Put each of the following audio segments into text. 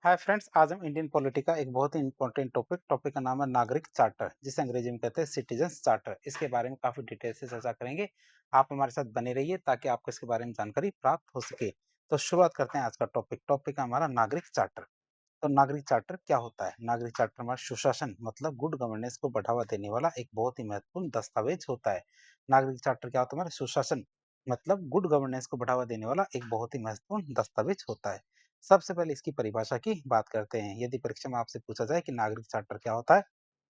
Hi friends, आज हम Indian polity का एक बहुत ही इंपॉर्टेंट टॉपिक का नाम है नागरिक चार्टर, जिसे अंग्रेजी में कहते हैं सिटीजन्स चार्टर। इसके बारे में काफी डिटेल से चर्चा करेंगे। आप हमारे साथ बने रहिए ताकि आपको इसके बारे में जानकारी प्राप्त हो सके। तो शुरुआत करते हैं आज का टॉपिक है हमारा नागरिक चार्टर। तो नागरिक चार्टर क्या होता है? नागरिक चार्टर हमारा सुशासन मतलब गुड गवर्नेंस को बढ़ावा देने वाला एक बहुत ही महत्वपूर्ण दस्तावेज होता है। नागरिक चार्टर क्या होता है? हमारा सुशासन मतलब गुड गवर्नेंस को बढ़ावा देने वाला एक बहुत ही महत्वपूर्ण दस्तावेज होता है। सबसे पहले इसकी परिभाषा की बात करते हैं। यदि परीक्षा में आपसे पूछा जाए कि नागरिक चार्टर क्या होता है,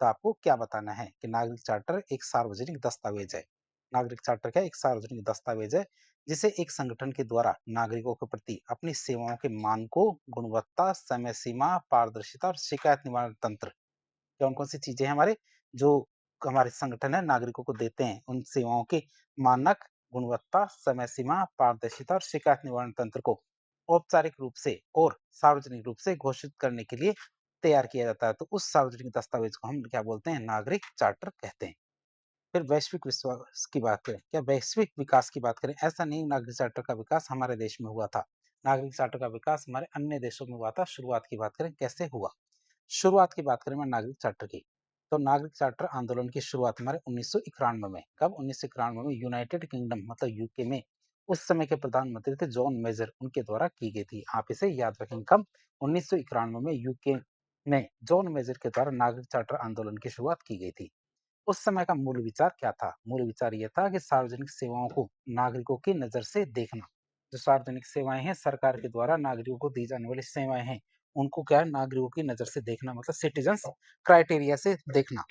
तो आपको क्या बताना है कि नागरिक चार्टर एक सार्वजनिक दस्तावेज है। नागरिक चार्टर क्या? एक सार्वजनिक दस्तावेज है जिसे एक संगठन के द्वारा नागरिकों के प्रति अपनी सेवाओं के मानकों, गुणवत्ता, समय सीमा, पारदर्शिता और शिकायत निवारण तंत्र, कौन-कौन सी चीजें हैं हमारे जो हमारे संगठन है नागरिकों को देते हैं, उन सेवाओं के मानक, गुणवत्ता, समय सीमा, पारदर्शिता और शिकायत निवारण तंत्र को औपचारिक रूप से और सार्वजनिक रूप से घोषित करने के लिए तैयार किया जाता है। तो उस सार्वजनिक दस्तावेज को हम क्या बोलते हैं? नागरिक चार्टर कहते हैं। फिर वैश्विक विश्वास की बात करें, क्या वैश्विक विकास की बात करें, ऐसा नहीं नागरिक चार्टर का विकास हमारे देश में हुआ था। नागरिक चार्टर का विकास हमारे अन्य देशों में हुआ था। शुरुआत की बात करें कैसे हुआ, शुरुआत की बात करें मैं नागरिक चार्टर की, तो नागरिक चार्टर आंदोलन की शुरुआत हमारे 1991 में, कब? 1991 में यूनाइटेड किंगडम मतलब यूके में उस समय के प्रधानमंत्री थे जॉन मेजर, उनके द्वारा की गई थी। आप इसे याद रखेंगे, कब? 1991 में यूके में जॉन मेजर के द्वारा नागरिक चार्टर आंदोलन की शुरुआत की गई थी। उस समय का मूल विचार क्या था? मूल विचार ये था कि सार्वजनिक सेवाओं को नागरिकों की नजर से देखना। जो सार्वजनिक सेवाएं हैं, सरकार के द्वारा नागरिकों को दी जाने वाली सेवाएं हैं, उनको क्या है? नागरिकों की नजर से देखना, मतलब सिटीजन क्राइटेरिया से देखना।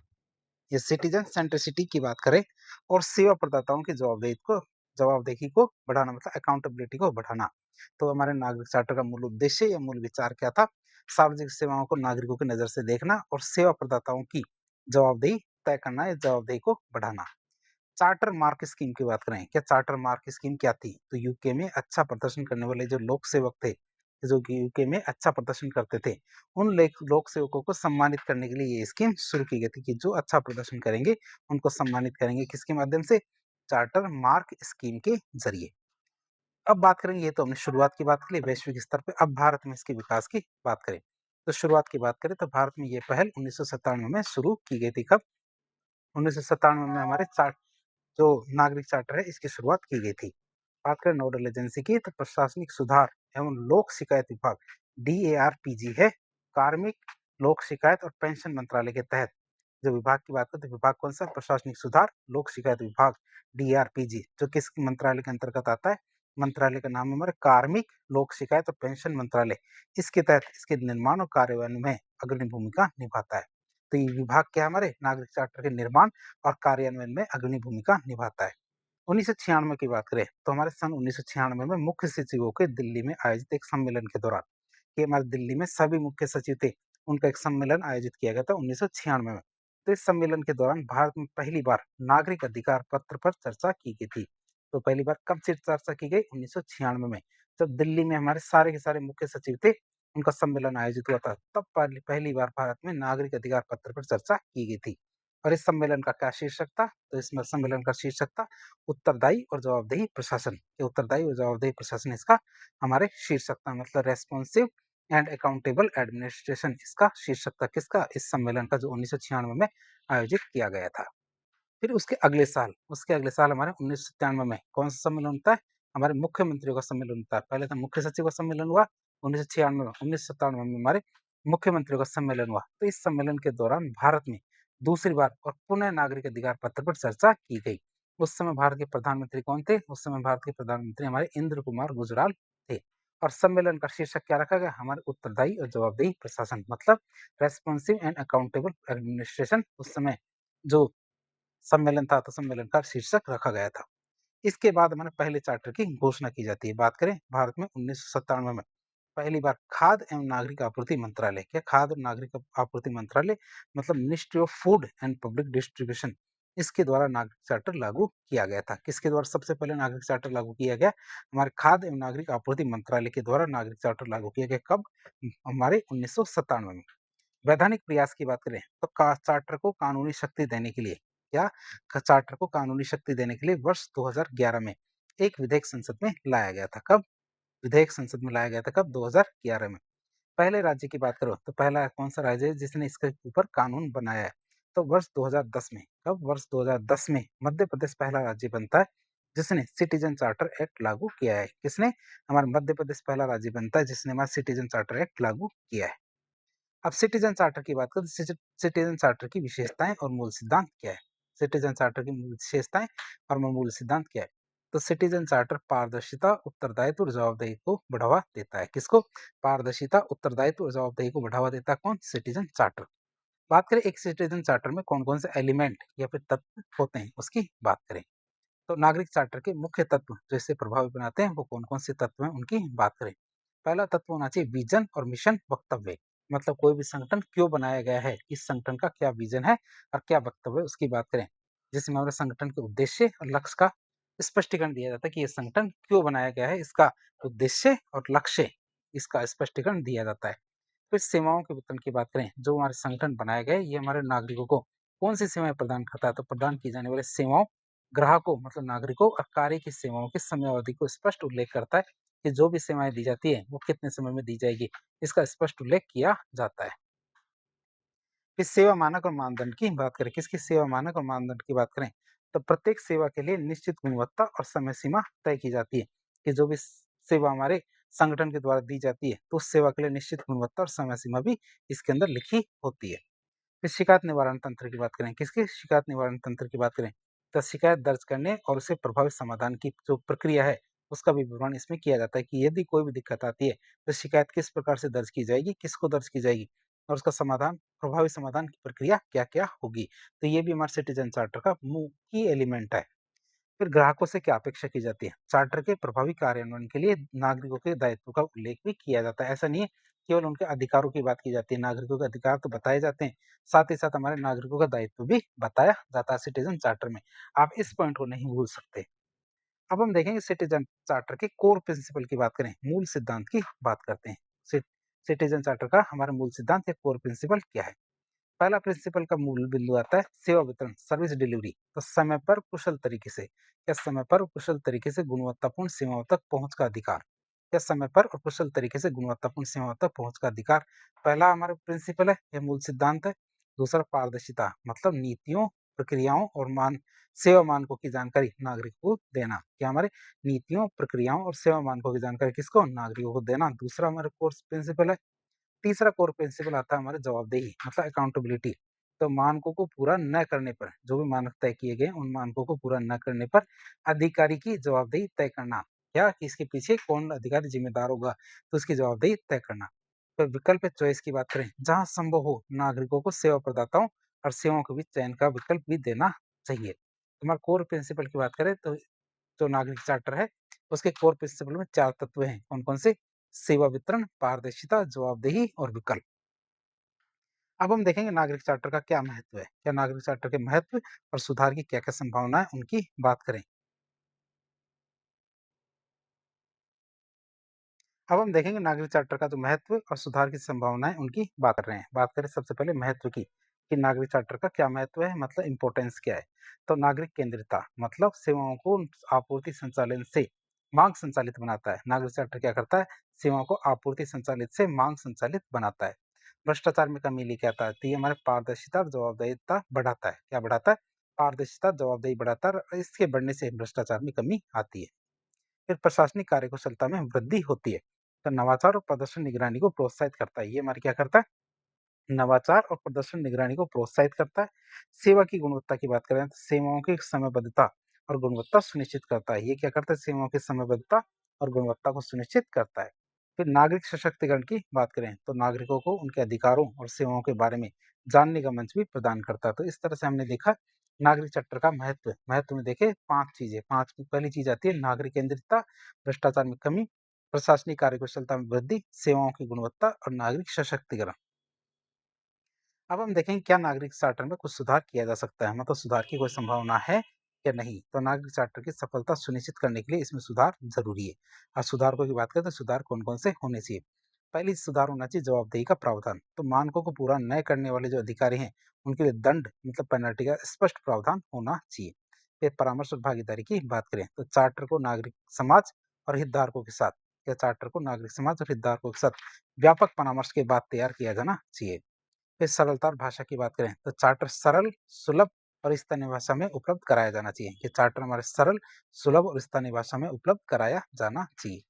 ये सिटीजन सेंट्रिसिटी की बात करें और सेवा प्रदाताओं की जवाबदेही को बढ़ाना, मतलब अकाउंटेबिलिटी को बढ़ाना। तो हमारे नागरिक चार्टर का मूल उद्देश्य या मूल विचार क्या था? सार्वजनिक सेवाओं को नागरिकों की नजर से देखना और सेवा प्रदाताओं की जवाबदेही तय करना या जवाबदेही को बढ़ाना। चार्टर मार्क स्कीम की बात करें, क्या चार्टर मार्क स्कीम क्या थी? तो यूके में अच्छा प्रदर्शन करने वाले जो लोक सेवक थे, जो कि यूके में अच्छा प्रदर्शन करते थे, उन लोक सेवकों को सम्मानित करने के लिए ये स्कीम शुरू की गई थी कि जो अच्छा प्रदर्शन करेंगे उनको सम्मानित करेंगे। किसके माध्यम से? चार्टर मार्क स्कीम के जरिए। अब बात करेंगे, ये तो हमने शुरुआत की बात की वैश्विक स्तर पे। अब भारत में इसके विकास की बात करें, तो शुरुआत की बात करें तो भारत में ये पहल 1997 में शुरू की गई थी। कब? 1997 में हमारे जो नागरिक चार्टर है इसकी शुरुआत की गई थी। बात करें नोडल एजेंसी की, तो प्रशासनिक सुधार एवं लोक शिकायत विभाग DARPG है। कार्मिक, लोक शिकायत और पेंशन मंत्रालय के तहत जो विभाग की बात करें तो विभाग कौन सा? प्रशासनिक सुधार लोक शिकायत विभाग DARPG, जो किस मंत्रालय के अंतर्गत आता है? मंत्रालय का नाम है हमारे कार्मिक, लोक शिकायत और पेंशन मंत्रालय। इसके तहत इसके निर्माण और कार्यान्वयन में अग्रणी भूमिका निभाता है। तो ये विभाग क्या हमारे नागरिक चार्टर के निर्माण और कार्यान्वयन में अग्रणी भूमिका निभाता है। 1996 की बात करें तो हमारे सन 1996 में मुख्य सचिवों के दिल्ली में आयोजित एक सम्मेलन के दौरान, ये हमारे दिल्ली में सभी मुख्य सचिव थे, उनका एक सम्मेलन आयोजित किया गया था 1996 में। तो इस सम्मेलन के दौरान भारत में पहली बार नागरिक अधिकार पत्र पर चर्चा की गई थी। तो पहली बार कब चर्चा की गई? 1996 में, जब दिल्ली में हमारे सारे के सारे मुख्य सचिव थे, उनका सम्मेलन आयोजित हुआ था, तब पहली बार भारत में नागरिक अधिकार पत्र पर चर्चा की गई थी। और इस सम्मेलन का क्या शीर्षक था? तो इस सम्मेलन का शीर्षक था उत्तरदायी और जवाबदेही प्रशासन। ये उत्तरदायी और जवाबदेही प्रशासन इसका हमारे शीर्षक था, मतलब रेस्पॉन्सिव एंड अकाउंटेबल एडमिनिस्ट्रेशन इसका शीर्षक था। किसका? इस सम्मेलन का, जो 1996 में आयोजित किया गया था। फिर उसके अगले साल हमारे 1997 में कौन सा सम्मेलन होता है? हमारे मुख्यमंत्रियों का सम्मेलन होता है। पहले तो मुख्य सचिव का सम्मेलन हुआ 1996 में, 1997 में हमारे मुख्यमंत्रियों का सम्मेलन हुआ। तो इस सम्मेलन के दौरान भारत में दूसरी बार और पुनः नागरिक अधिकार पत्र पर चर्चा की गई। उस समय भारत के प्रधानमंत्री कौन थे? उस समय भारत के प्रधानमंत्री हमारे इंद्र कुमार गुजराल थे। और सम्मेलन का शीर्षक क्या रखा गया? हमारे उत्तरदायी और जवाबदेही प्रशासन, मतलब रेस्पॉन्सिव एंड अकाउंटेबल एडमिनिस्ट्रेशन उस समय जो सम्मेलन था, तो सम्मेलन का शीर्षक रखा गया था। इसके बाद हमारे पहले चार्टर की घोषणा की जाती है। बात करें भारत में 1997 में पहली बार खाद्य एवं नागरिक आपूर्ति मंत्रालय, क्या खाद्य और नागरिक आपूर्ति मंत्रालय मतलब ministry of food and public distribution, इसके द्वारा नागरिक चार्टर लागू किया गया था। किसके द्वारा सबसे पहले नागरिक चार्टर लागू किया गया? हमारे खाद्य एवं नागरिक आपूर्ति मंत्रालय के द्वारा नागरिक चार्टर लागू किया गया। कब? हमारे 1997 में। वैधानिक प्रयास की बात करें तो चार्टर को कानूनी शक्ति देने के लिए, क्या? चार्टर को कानूनी शक्ति देने के लिए वर्ष 2011 में एक विधेयक संसद में लाया गया था। कब? विधेयक संसद में लाया गया था, कब? 2011 में। पहले राज्य की बात करो तो पहला कौन-सा राज्य है जिसने इसके ऊपर कानून बनाया है? तो वर्ष 2010 में, कब? वर्ष 2010 में मध्य प्रदेश पहला राज्य बनता है जिसने सिटीज़न चार्टर एक्ट लागू किया है। किसने? हमारा मध्य प्रदेश पहला राज्य बनता है जिसने हमारा सिटीज़न चार्टर एक्ट लागू किया है। अब सिटीज़न चार्टर की बात करें तो सिटीज़न चार्टर की विशेषताएँ और मूल सिद्धांत क्या है? सिटीज़न चार्टर की मूल विशेषताएँ और मूल सिद्धांत क्या है? तो सिटीज़न चार्टर पारदर्शिता, उत्तरदायित्व और जवाबदेही को बढ़ावा देता है। किसको? पारदर्शिता, उत्तरदायित्व और जवाबदेही को बढ़ावा देता है कौन? Citizen charter. बात करें एक सिटीज़न चार्टर में कौन-कौन से एलिमेंट या फिर तत्व होते हैं, उसकी बात करें। तो नागरिक चार्टर के मुख्य तत्व जो इसे प्रभावी बनाते हैं वो कौन-कौन से तत्व हैं उनकी बात करें। पहला तत्व होना चाहिए विजन और मिशन वक्तव्य। मतलब कोई भी संगठन क्यों बनाया गया है, इस संगठन का क्या विजन है और क्या वक्तव्य है उसकी बात करें। जिसमें हमारे संगठन के उद्देश्य और लक्ष्य का स्पष्टीकरण दिया जाता है कि ये संगठन क्यों बनाया गया है, इसका उद्देश्य और लक्ष्य इसका स्पष्टीकरण दिया जाता है। फिर सेवाओं के वितरण की बात करें, जो हमारे संगठन बनाए गए ये हमारे नागरिकों को कौन सी सेवाएं प्रदान करता है? तो प्रदान की जाने वाली सेवाओं ग्राहकों मतलब नागरिकों और कार्य की सेवाओं की समयावधि को स्पष्ट उल्लेख करता है कि जो भी सेवाएं दी जाती है वो कितने समय में दी जाएगी, इसका स्पष्ट उल्लेख किया जाता है। फिर सेवा मानक और मानदंड की बात करें, किसकी सेवा मानक और मानदंड की बात करें तो प्रत्येक सेवा के लिए निश्चित गुणवत्ता और समय सीमा तय की जाती है कि जो भी सेवा हमारे संगठन के द्वारा दी जाती है तो उस सेवा के लिए निश्चित गुणवत्ता और समय सीमा भी इसके अंदर लिखी होती है। फिर शिकायत निवारण तंत्र की बात करें, किसकी शिकायत निवारण तंत्र की बात करें तो शिकायत दर्ज करने और उसे प्रभावी समाधान की जो प्रक्रिया है उसका भी विवरण इसमें किया जाता है कि यदि कोई भी दिक्कत आती है तो शिकायत किस प्रकार से दर्ज की जाएगी, किसको दर्ज की जाएगी और उसका समाधान, प्रभावी समाधान की प्रक्रिया क्या क्या होगी। तो ये भी हमारे सिटीजन चार्टर का की एलिमेंट है। फिर ग्राहकों से क्या अपेक्षा की जाती है? चार्टर के प्रभावी कार्यान्वयन के लिए नागरिकों के दायित्व का उल्लेख भी किया जाता है। ऐसा नहीं है केवल उनके अधिकारों की बात की जाती है, नागरिकों के अधिकार तो बताए जाते हैं, साथ ही साथ हमारे नागरिकों का दायित्व भी बताया जाता है सिटीजन चार्टर में। आप इस पॉइंट को नहीं भूल सकते। अब हम देखेंगे सिटीजन चार्टर के कोर प्रिंसिपल की बात करें, मूल सिद्धांत की बात करते हैं। सिटीजन चार्टर का हमारा मूल सिद्धांत या कोर प्रिंसिपल क्या है? पहला प्रिंसिपल का मूल बिंदु आता है सेवा वितरण, सर्विस डिलीवरी। तो समय पर कुशल तरीके से या समय पर कुशल तरीके से गुणवत्तापूर्ण सेवाओं तक पहुंच का अधिकार या समय पर और कुशल तरीके से गुणवत्तापूर्ण सेवाओं तक पहुंच का अधिकार पहला हमारा प्रिंसिपल है, यह मूल सिद्धांत है। दूसरा पारदर्शिता मतलब नीतियों, प्रक्रियाओं और सेवा मानकों की जानकारी नागरिकों को देना। क्या हमारे नीतियों, प्रक्रियाओं और सेवा मानकों की जानकारी किसको? नागरिकों को देना। दूसरा हमारा कोर्स प्रिंसिपल है। तीसरा कोर प्रिंसिपल आता है हमारा जवाबदेही मतलब अकाउंटेबिलिटी। तो मानकों को पूरा न करने पर, जो भी मानक तय किए गए उन मानकों को पूरा न करने पर अधिकारी की जवाबदेही तय करना। क्या कि इसके पीछे कौन अधिकारी जिम्मेदार होगा तो उसकी जवाबदेही तय करना। तो विकल्प चॉइस की बात करें, जहां संभव हो नागरिकों को सेवा प्रदाताओं और सेवाओं के बीच चयन का विकल्प भी देना चाहिए। हमारे कोर प्रिंसिपल की बात करें तो जो नागरिक चार्टर है उसके कोर प्रिंसिपल में 4 तत्व हैं। कौन-कौन से? सेवा वितरण, पारदर्शिता, जवाबदेही और विकल्प। अब हम देखेंगे नागरिक चार्टर का क्या महत्व है, क्या नागरिक चार्टर के महत्व और सुधार की क्या-क्या संभावनाएं उनकी बात करें। अब हम देखेंगे नागरिक चार्टर का जो महत्व और सुधार की संभावनाएं उनकी बात कर रहे हैं। बात करें सबसे पहले महत्व की कि नागरिक चार्टर का क्या महत्व है, मतलब इंपॉर्टेंस क्या है। तो नागरिक केंद्रितता मतलब सेवाओं को आपूर्ति संचालन से मांग संचालित बनाता है। नागरिक चार्टर क्या करता है? सेवाओं को आपूर्ति संचालित से मांग संचालित बनाता है। भ्रष्टाचार में कमी लेके आता है। तो ये हमारे पारदर्शिता और जवाबदेहिता बढ़ाता है। क्या बढ़ाता है? पारदर्शिता, जवाबदेही बढ़ाता है और इसके बढ़ने से भ्रष्टाचार में कमी आती है। फिर प्रशासनिक कार्यकुशलता में वृद्धि होती है। तो नवाचार और प्रदर्शन निगरानी को प्रोत्साहित करता है। ये हमारे क्या करता है? नवाचार और प्रदर्शन निगरानी को प्रोत्साहित करता है। सेवा की गुणवत्ता की बात करें तो सेवाओं की समयबद्धता और गुणवत्ता सुनिश्चित करता है। ये क्या करता है? सेवाओं की समयबद्धता और गुणवत्ता को सुनिश्चित करता है। फिर नागरिक सशक्तिकरण की बात करें तो नागरिकों को उनके अधिकारों और सेवाओं के बारे में जानने का मंच भी प्रदान करता है। तो इस तरह से हमने देखा नागरिक चट्टर का महत्व। महत्व में देखे 5 चीजें। 5 की पहली चीज आती है नागरिक केंद्रितता, भ्रष्टाचार में कमी, प्रशासनिक कार्यकुशलता में वृद्धि, सेवाओं की गुणवत्ता और नागरिक सशक्तिकरण। अब हम देखेंगे क्या नागरिक चार्टर में कुछ सुधार किया जा सकता है, मतलब सुधार की कोई संभावना है या नहीं। तो नागरिक चार्टर की सफलता सुनिश्चित करने के लिए इसमें सुधार जरूरी है। और सुधारकों की बात करें तो सुधार कौन कौन से होने चाहिए। पहली सुधार होना चाहिए जवाबदेही का प्रावधान। तो मानकों को पूरा न करने वाले जो अधिकारी हैं उनके लिए दंड मतलब पेनल्टी का स्पष्ट प्रावधान होना चाहिए। फिर परामर्श और भागीदारी की बात करें तो चार्टर को नागरिक समाज और हितधारकों के साथ या चार्टर को नागरिक समाज और हितधारकों के साथ व्यापक परामर्श के बाद तैयार किया जाना चाहिए। फिर सरलता और भाषा की बात करें तो चार्टर सरल, सुलभ और स्थानीय भाषा में उपलब्ध कराया जाना चाहिए। कि चार्टर हमारे सरल, सुलभ और स्थानीय भाषा में उपलब्ध कराया जाना चाहिए।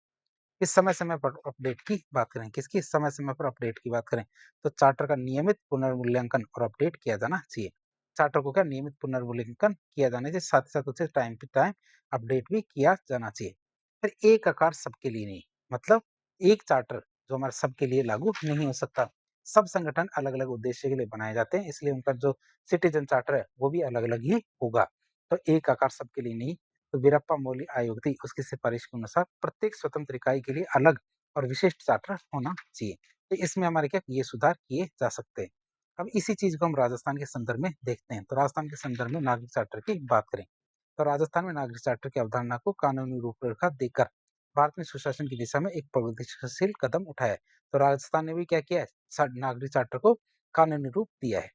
इस समय-समय पर अपडेट की बात करें, किसकी समय-समय पर अपडेट की बात करें, तो चार्टर का नियमित पुनर्मूल्यांकन और अपडेट किया जाना चाहिए। चार्टर को क्या नियमित पुनर्मूल्यांकन किया जाना चाहिए, साथ ही साथ उसे टाइम टू टाइम अपडेट भी किया जाना चाहिए। फिर एक आकार सबके लिए नहीं, मतलब एक चार्टर जो हमारे सबके लिए लागू नहीं हो सकता। सब संगठन अलग-अलग उद्देश्य के लिए बनाए जाते हैं, इसलिए उनका जो सिटीजन चार्टर है वो भी अलग-अलग ही होगा। तो एक आकार सबके लिए नहीं, तो वीरप्पा मोइली आयोग थी उसकी सिफारिश के अनुसार प्रत्येक स्वतंत्र इकाई के लिए अलग और विशिष्ट चार्टर होना चाहिए। तो इसमें हमारे क्या ये सुधार किए जा सकते हैं। अब इसी चीज को हम राजस्थान के संदर्भ में देखते हैं। तो राजस्थान के संदर्भ में नागरिक चार्टर की बात करें तो राजस्थान में नागरिक चार्टर की अवधारणा को कानूनी रूपरेखा देकर भारत में सुशासन की दिशा में एक प्रगतिशील कदम उठाया है। तो राजस्थान ने भी क्या किया है, नागरिक चार्टर को कानूनी रूप दिया है।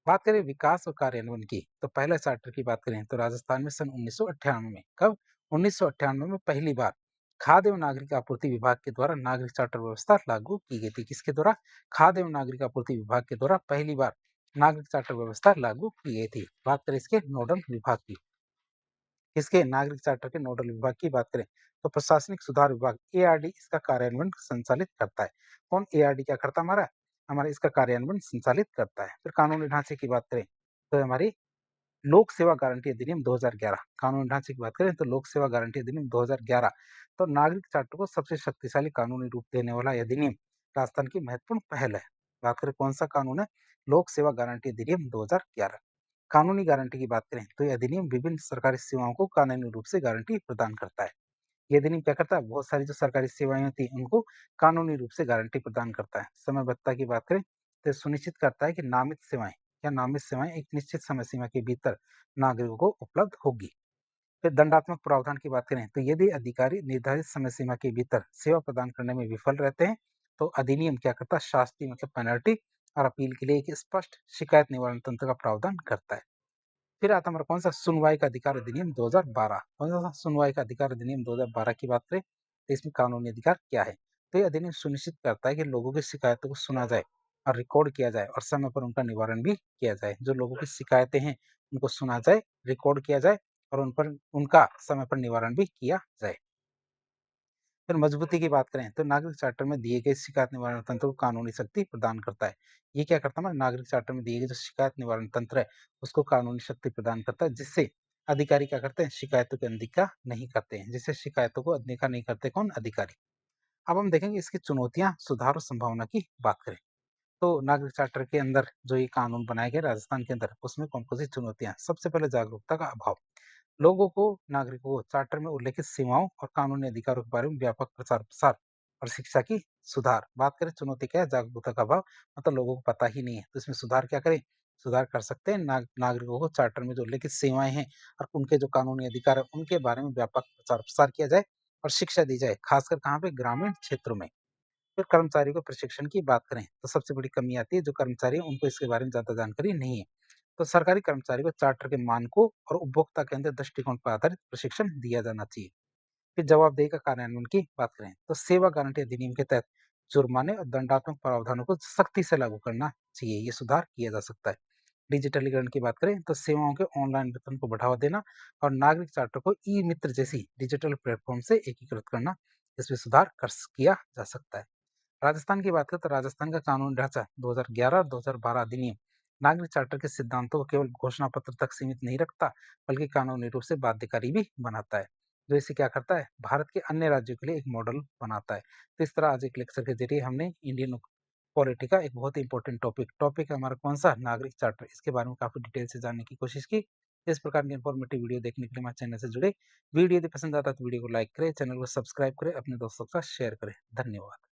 बात करें विकास और कार्यान्वयन की तो पहले चार्टर की बात करें तो राजस्थान में सन 1998 में, कब 1998 में पहली बार खाद्य एवं नागरिक आपूर्ति विभाग के द्वारा नागरिक चार्टर व्यवस्था लागू की गई थी। किसके द्वारा, खाद्य एवं नागरिक आपूर्ति विभाग के द्वारा पहली बार नागरिक चार्टर व्यवस्था लागू की गई थी। बात करें इसके नोडल विभाग की, इसके नागरिक चार्टर के नोडल विभाग की बात करें तो प्रशासनिक सुधार विभाग एआरडी इसका कार्यान्वयन संचालित करता है। कौन एआरडी क्या करता है, हमारा इसका कार्यान्वयन संचालित करता है। फिर कानूनी ढांचे की बात करें तो हमारी लोक सेवा गारंटी अधिनियम 2011, कानूनी ढांचे की बात करें तो लोक सेवा गारंटी अधिनियम 2011 तो नागरिक चार्टर को सबसे शक्तिशाली कानूनी रूप देने वाला यह अधिनियम राजस्थान की महत्वपूर्ण पहल है। बात करें कौन सा कानून है, लोक सेवा गारंटी अधिनियम 2011। कानूनी गारंटी की बात करें तो यह अधिनियम विभिन्न सरकारी सेवाओं को कानूनी रूप से गारंटी प्रदान करता है। ये अधिनियम क्या करता है, बहुत सारी जो सरकारी सेवाएं होती हैं उनको कानूनी रूप से गारंटी प्रदान करता है। समयबद्धता की बात करें तो सुनिश्चित करता है कि नामित सेवाएं या नामित सेवाएं एक निश्चित समय सीमा के भीतर नागरिकों को उपलब्ध होगी। फिर दंडात्मक प्रावधान की बात करें तो यदि अधिकारी निर्धारित समय सीमा के भीतर सेवा प्रदान करने में विफल रहते हैं तो अधिनियम क्या करता है, शास्ति मतलब पेनल्टी और अपील के लिए एक स्पष्ट शिकायत निवारण तंत्र का प्रावधान करता है। फिर आता हमारा कौन सा, सुनवाई का अधिकार अधिनियम 2012। कौन सा, सुनवाई का अधिकार अधिनियम 2012 की बात करें तो इसमें कानूनी अधिकार क्या है, तो ये अधिनियम सुनिश्चित करता है कि लोगों की शिकायतों को सुना जाए और रिकॉर्ड किया जाए और समय पर उनका निवारण भी किया जाए। जो लोगों की शिकायतें हैं उनको सुना जाए, रिकॉर्ड किया जाए और उन पर उनका समय पर निवारण भी किया जाए। फिर मजबूती की बात करें तो नागरिक चार्टर में दिए गए शिकायत निवारण तंत्र को कानूनी शक्ति प्रदान करता है। ये क्या करता है, नागरिक चार्टर में दिए गए जो शिकायत निवारण तंत्र है उसको कानूनी शक्ति प्रदान करता है, जिससे अधिकारी क्या करते हैं, शिकायतों की अनदेखा नहीं करते हैं, जिससे शिकायतों को अनदेखा नहीं करते कौन, अधिकारी। अब हम देखेंगे इसकी चुनौतियां, सुधार और संभावना की बात करें तो नागरिक चार्टर के अंदर जो ये कानून बनाए गए राजस्थान के अंदर उसमें कौन कौन सी चुनौतियां, सबसे पहले जागरूकता का अभाव। लोगों को, नागरिकों को चार्टर में उल्लेखित सीमाओं और कानूनी अधिकारों के बारे में व्यापक प्रचार प्रसार और शिक्षा की सुधार। बात करें चुनौती क्या है, जागरूकता का अभाव, मतलब लोगों को पता ही नहीं है। तो इसमें सुधार क्या करें, सुधार कर सकते हैं, नागरिकों को चार्टर में जो उल्लेखित सेवाएं हैं और उनके जो कानूनी अधिकार है उनके बारे में व्यापक प्रचार प्रसार किया जाए और शिक्षा दी जाए, खासकर कहाँ पे, ग्रामीण क्षेत्रों में। फिर कर्मचारियों को प्रशिक्षण की बात करें तो सबसे बड़ी कमी आती है, जो कर्मचारी है उनको इसके बारे में ज्यादा जानकारी नहीं है। तो सरकारी कर्मचारी को चार्टर के मानकों और उपभोक्ता केंद्रित दृष्टिकोण पर आधारित प्रशिक्षण दिया जाना चाहिए। फिर जवाबदेही का कार्यान्वयन की बात करें तो सेवा गारंटी अधिनियम के तहत जुर्माने और दंडात्मक प्रावधानों को सख्ती से लागू करना चाहिए, ये सुधार किया जा सकता है। डिजिटलीकरण की बात करें तो सेवाओं के ऑनलाइन वितरण को बढ़ावा देना और नागरिक चार्टर को ई मित्र जैसी डिजिटल प्लेटफॉर्म से एकीकृत करना, इसमें सुधार किया जा सकता है। राजस्थान की बात करें तो राजस्थान का कानूनी ढांचा 2011 और 2012 अधिनियम नागरिक चार्टर के सिद्धांतों को केवल घोषणा पत्र तक सीमित नहीं रखता, बल्कि कानूनी रूप से बाध्यकारी भी बनाता है, जो इसे क्या करता है, भारत के अन्य राज्यों के लिए एक मॉडल बनाता है। तो इस तरह आज एक लेक्चर के जरिए हमने इंडियन पॉलिटी का एक बहुत ही इंपॉर्टेंट टॉपिक हमारा कौन सा, नागरिक चार्टर, इसके बारे में काफी डिटेल से जानने की कोशिश की। इस प्रकार की इन्फॉर्मेटिव वीडियो देखने के लिए हमारे चैनल से जुड़े। वीडियो यदि पसंद आता है तो वीडियो को लाइक करें, चैनल को सब्सक्राइब करें, अपने दोस्तों के साथ शेयर करें। धन्यवाद।